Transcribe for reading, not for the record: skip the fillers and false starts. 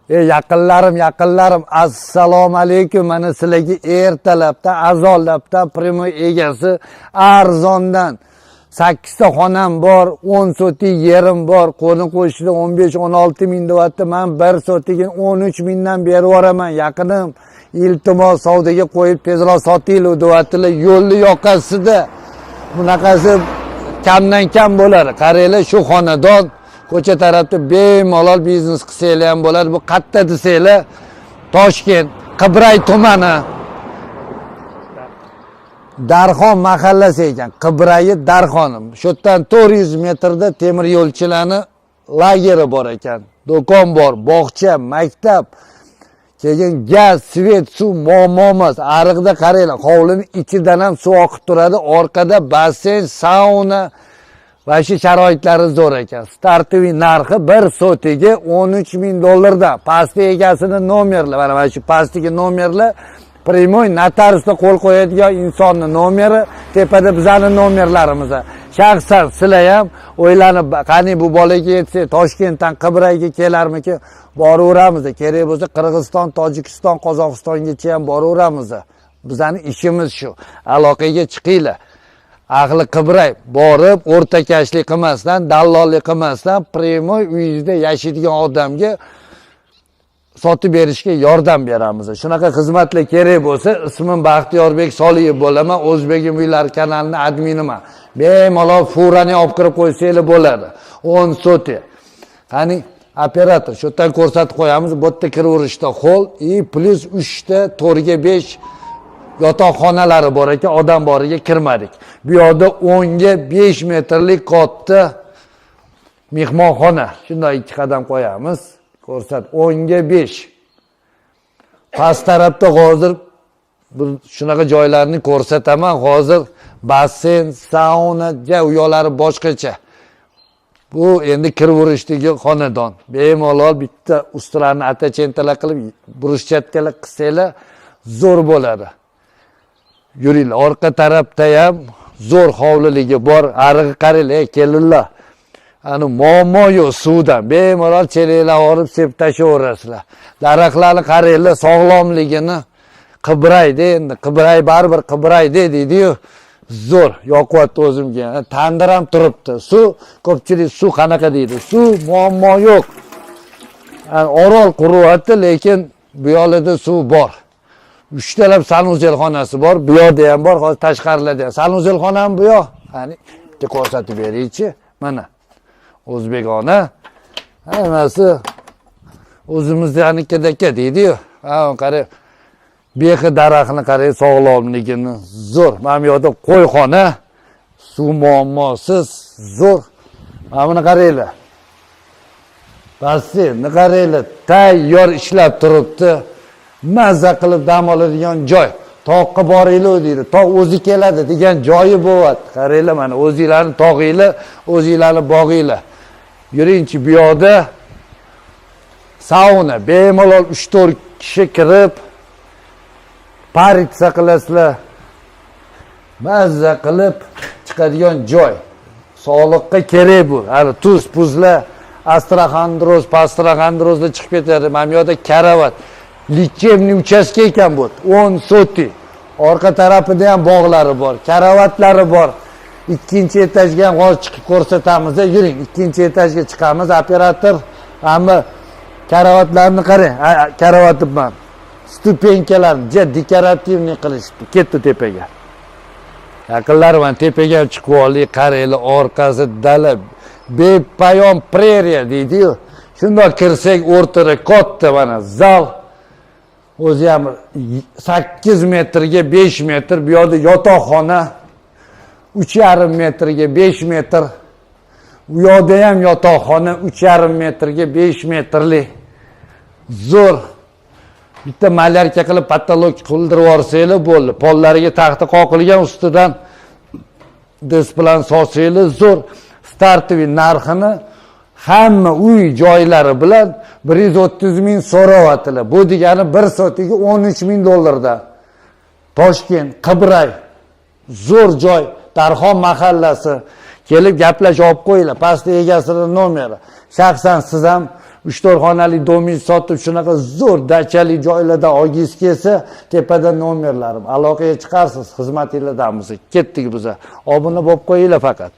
Yaqinlarim, assalomu alaykum. Mana sizlarga ertalabda, azonlabda primoy egasi arzondan 8 ta xonam bor, 10 sotik yerim bor. Qo'ni-qo'shni 15-16 ming deyapti. Men 1 sotiga 13 mingdan berib yuboraman. Yaqinim, iltimos savdoga qo'yib tezroq sotinglar deyaptilar. Yo'lni yoqasida bunaqasi kamdan kam bo'ladi. Qaranglar, shu xonadon ko'cha tarafda bemalol biznes qilsanglar ham bo'ladi. Bu qayerda desanglar, Toshkent, Qibray tumani, Darxon mahallasi ekan. Qibrayi Darxonim. Shu yerdan 400 metrda temir yo'lchilarning lageri bor ekan. Do'kon bor, bog'cha, maktab. Keyin gaz, svet, suv muammo emas. Ariqda qaranglar, hovlining ichidan ham suv oqib turadi. Orqada basseyn, sauna va shu sharoitlari zo'r ekan. Startoviy narxi 1 sotiga 13 ming dollardan. Pastki egasining nomerlari, mana shu pastki nomerlar primoy notariusda qo'l qo'yadigan insonning nomeri, tepada bizning nomerlarimiz. Shaxsan sizlar ham o'ylanib, qani bu bolaga yetsa Toshkentdan Qibrayga kelarmiki, boraveramiz. Kerak bo'lsa Qirg'iziston, Tojikiston, Qozog'istongacha ham boraveramiz. Bizning ishimiz shu. Aloqaga chiqinglar. Ahli Qibray borib, o'rtakashlik qilmasdan, dallollik qilmasdan primoy uyingizda yashaydigan odamga sotib berishga yordam beramiz. Shunaqa xizmatlar kerak bo'lsa, ismim Baxtiyorbek Soliyev bo'laman. O'zbegim uylari kanalining adminiman. Bemalol furani olib kirib qo'ysanglar bo'ladi. 10 soti. Qani operator, shu yerdan ko'rsatib qo'yamiz. Bu yerda kiraverishda hol, plus 3 ta 4 ga 5 yotoqxonalari bor ekan, odam boriga kirmadik. Bu yerda 10 ga 5 metrlik katta mehmonxona. Shunday 2 qadam qo'yamiz. Ko'rsat 10 ga 5. Past tarafda hozir shunaqa joylarni ko'rsataman. Hozir basseyn, sauna, u yo'llari boshqacha. Bu endi kiraverishdagi xonadon. Bemalol bitta ustalarni atachentala qilib, bruschatkalar qilsanglar zo'r bo'ladi. Yuringlar, orqa tarafda ham zo'r hovliligi bor. Arig'i qaranglar, kelinglar. Ani muammo yo'q suvdan. Bemalol chelaklar olib sepib tashaverasizlar. Daraxtlarni qaranglar, sog'lomligini Qibrayda endi Qibray baribir Qibrayda deydi-yu. Zo'r, yoqyapti o'zimga. Tandir ham turibdi. Suv, ko'pchilik suv qanaqa deydi? Suv muammo yo'q. Orol quryapti, lekin bu yoqda suv bor. 3 talab sanuzel xonasi bor, bu yoqda ham bor, hozir tashqarilarda ham. Sanuzel xona ham bu yoq. Qani, bitta ko'rsatib beraychi. Mana o'zbekona. Hammasi o'zimiznikidek deydi-yu. Qarang, behi daraxtni qarang, sog'lomligini zo'r. Mana bu yerda qo'yxona, suv muammosiz zo'r. Mana buni qaranglar. Basseynni qaranglar, tayyor ishlab turibdi. Mazza qilib dam oladigan joy. Toqqa boringlar deydi. Tog' o'zi keladi degan joyi bo'lyapti. Qaranglar, mana o'zingizlarni tog'inglar, o'zingizlarni bog'inglar. Yuringchi, bu yoqda sauna, bemalol 3-4 kishi kirib paritsa qilasizlar. Mazza qilib chiqadigan joy. Sog'liqqa kerak bu. Hali tuz, puzlar, astraxandroz, pastraxandrozda chiqib ketadi. Mana bu yoqda karavat, lichemniy uchastka ekan bu. 10 soti. Orqa tarafida ham bog'lari bor, karavatlari bor. 2-etajga ham hozir chiqib ko'rsatamiz. Yuring, 2-etajga chiqamiz. Operator hamma karavatlarni qarang. Karavati bilan stupenkalarni dekorativniy qilishdi. Ketdi tepaga. Yaqinlarim ham tepaga chiqib oldi. Qaranglar, orqasi dala, bepayon preriya deydi-yu. Shundoq kirsak, o'rtada katta mana zal. O'zi ham 8 metrga 5 metr, bu yerda yotoqxona 3,5 metrga 5 metr. Bu yerda ham yotoqxona 3,5 metrga 5 metrli. Zo'r. Bitta malyarka qilib patolog qildirib yuborsanglar bo'ldi. Pollariga taxta qoqilgan, ustidan displan solsanglar zo'r. Startoviy narxini hamma uy joylari bilan 130 ming so'rayaptilar. Bu degani 1 sotiga 13 ming dollardan. Toshkent, Qibray, zo'r joy, Darxon mahallasi. Kelib gaplashib olib qo'yinglar. Pastda egasining nomeri. Shaxsan siz ham 3-4 xonali domingiz sotib shunaqa zo'r dachali joylarda olgingiz kelsa, tepada nomerlarim, aloqaga chiqarsiz, xizmatinglardamiz. Ketdik biza. Obuna bo'lib qo'yinglar faqat.